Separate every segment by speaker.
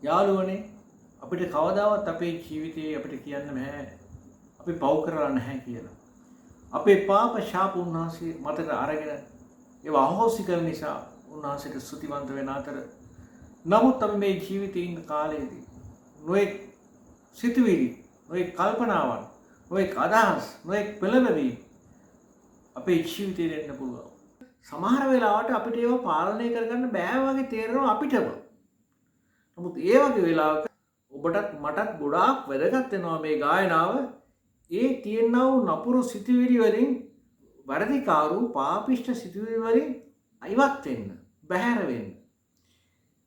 Speaker 1: යාළුවනේ අපිට කවදාවත් අපේ ජීවිතේ අපිට කියන්න බෑ අපි පව් කරලා නැහැ කියලා. අපේ පාප ශාප උන්වහන්සේ මතට අරගෙන ඒවා අහෝසි කරන නිසා උන්වහන්සේට ස්තුතිවන්ත වෙන අතර නමුත් අපි මේ ජීවිතේ ඉන්න කාලයේදී නොඑක් සිතුවිලි, නොඑක් කල්පනාවන්, නොඑක් අදහස්, නොඑක් පෙළඹවීම් අපේ ජීවිතේ දෙන්න පුළුවන්. සමහර වෙලාවට අපිට ඒවා පාලනය කරගන්න බෑ වගේ තේරෙනවා අපිටම. නමුත් ඒ වගේ වෙලාවක ඔබටත් මටත් ගොඩාක් වැදගත් වෙනවා මේ ගායනාව ඒ තියෙනා වූ නපුරු සිතුවිලි වලින් වර්ධිකාරු පාපිෂ්ඨ සිතුවිලි වලින් අයිවත් වෙන්න, බැහැර වෙන්න.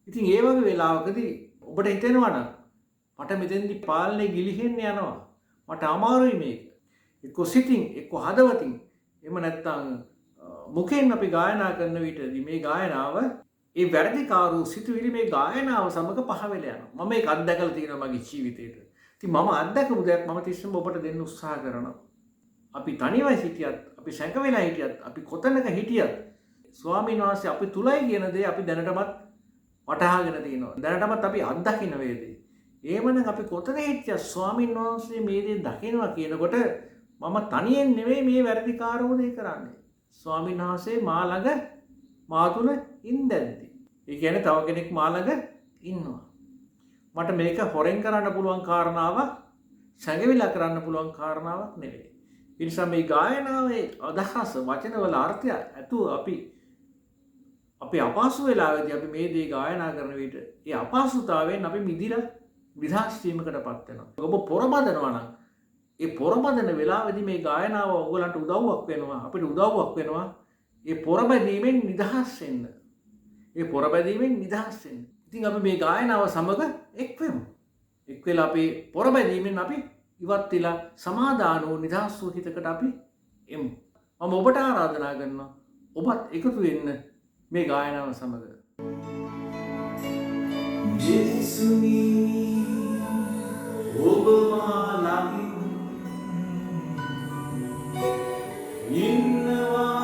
Speaker 1: ඉතින් ඒ වගේ වෙලාවකදී ඔබට හිතෙනවා නම් මට මෙතෙන්දි පාලනේ ගිලිහෙන්න යනවා. මට අමාරුයි මේක. එක්ක සිතින්, එක්ක හදවතින්, එහෙම නැත්නම් මුඛයෙන් අපි ගායනා කරන විටදී මේ ගායනාව ඒ වැරදිකාරු සිතුවිලි මේ ගායනාව සමග පහ වෙලා යනවා. මම මේක අත්දැකලා තියෙනවා මගේ ජීවිතේට. ඉතින් මම අත්දැකපු දෙයක් මම තිස්සම ඔබට දෙන්න උත්සාහ කරනවා. අපි තනිවයි හිටියත්, අපි සැක වෙලා හිටියත්, අපි කොතනක හිටියත් ස්වාමීන් වහන්සේ අපි තුලයි කියන දේ අපි දැනටමත් වටහාගෙන තියෙනවා. දැනටමත් අපි අත්දකින්න වේදී. එහෙමනම් අපි කොතන හිටියත් ස්වාමීන් වහන්සේ මේ දේ දකිනවා කියනකොට මම තනියෙන් නෙවෙයි මේ වැරදිකාරෝ දේ කරන්නේ. ස්වාමීන් වහන්සේ මා ළඟ මා තුල ඉඳද්දි. ඒ කියන්නේ තව කෙනෙක් මා ළඟ ඉන්නවා. මට මේක හොරෙන් කරන්න පුළුවන් කාරණාවක්, සැඟවිලා කරන්න පුළුවන් කාරණාවක් නෙවෙයි. ඒ නිසා මේ ගායනාවේ අදහස, වචනවල අර්ථය ඇතුව අපි අපහසු වෙලාවේදී අපි මේ දේ ගායනා කරන විට ඒ අපහසුතාවයෙන් අපි මිදිලා විදහාස් වීමකටපත් වෙනවා. ඔබ පොරබදනවා නම් ඒ පොරබදන වෙලාවේදී මේ ගායනාව ඔයගලන්ට උදව්වක් වෙනවා, අපිට උදව්වක් වෙනවා. ඒ පොරබැදීමෙන් නිදහස් වෙන්න. ඒ පොරබැදීමෙන් නිදහස් වෙන්න. ඉතින් අපි මේ ගායනාව සමග එක් වෙමු. එක් වෙලා අපි පොරබැදීමෙන් අපි ඉවත් වෙලා සමාදාන වූ නිදහස් වූ හිතකට අපි එමු. මම ඔබට ආරාධනා කරනවා ඔබත් එකතු වෙන්න මේ ගායනාව සමග. ජේසුනි ඔබ මා ළඟ ඉන්නවා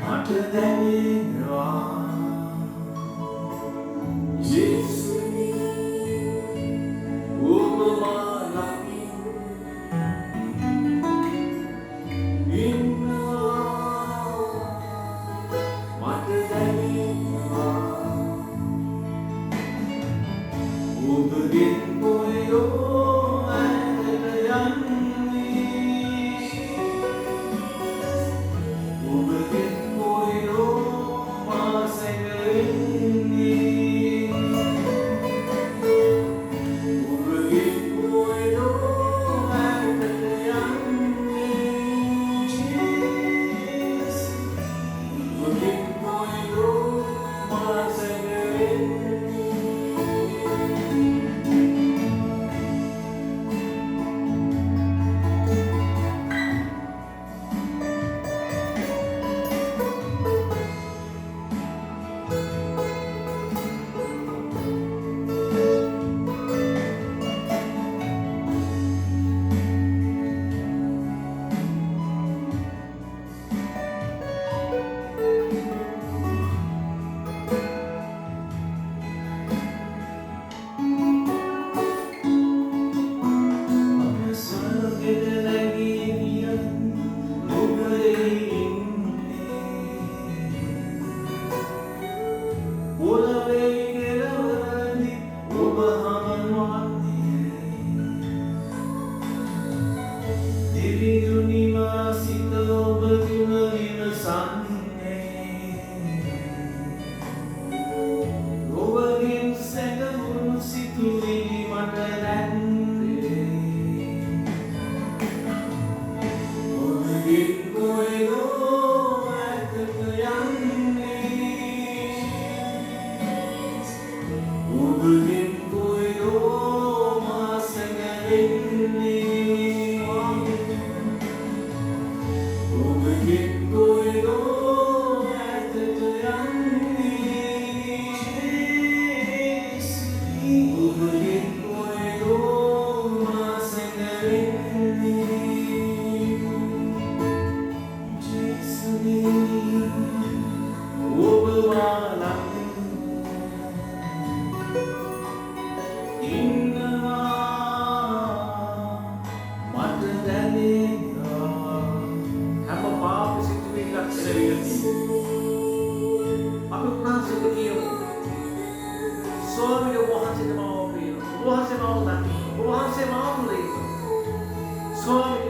Speaker 1: මට දැනෙනවා ජේසුනි ඔබ මා ළඟ ඉන්නවා මට දැනෙනවා ඔබගෙන් කොයෝ ඇතට යන්නේ ඔබගෙන් කොයෝ මා සැඟවෙන්නේ ඔබගෙන් කොයෝ ඇතට යන්නේ ඔබගෙන් කොයෝ මා සැඟවෙන්නේ ස්වාමී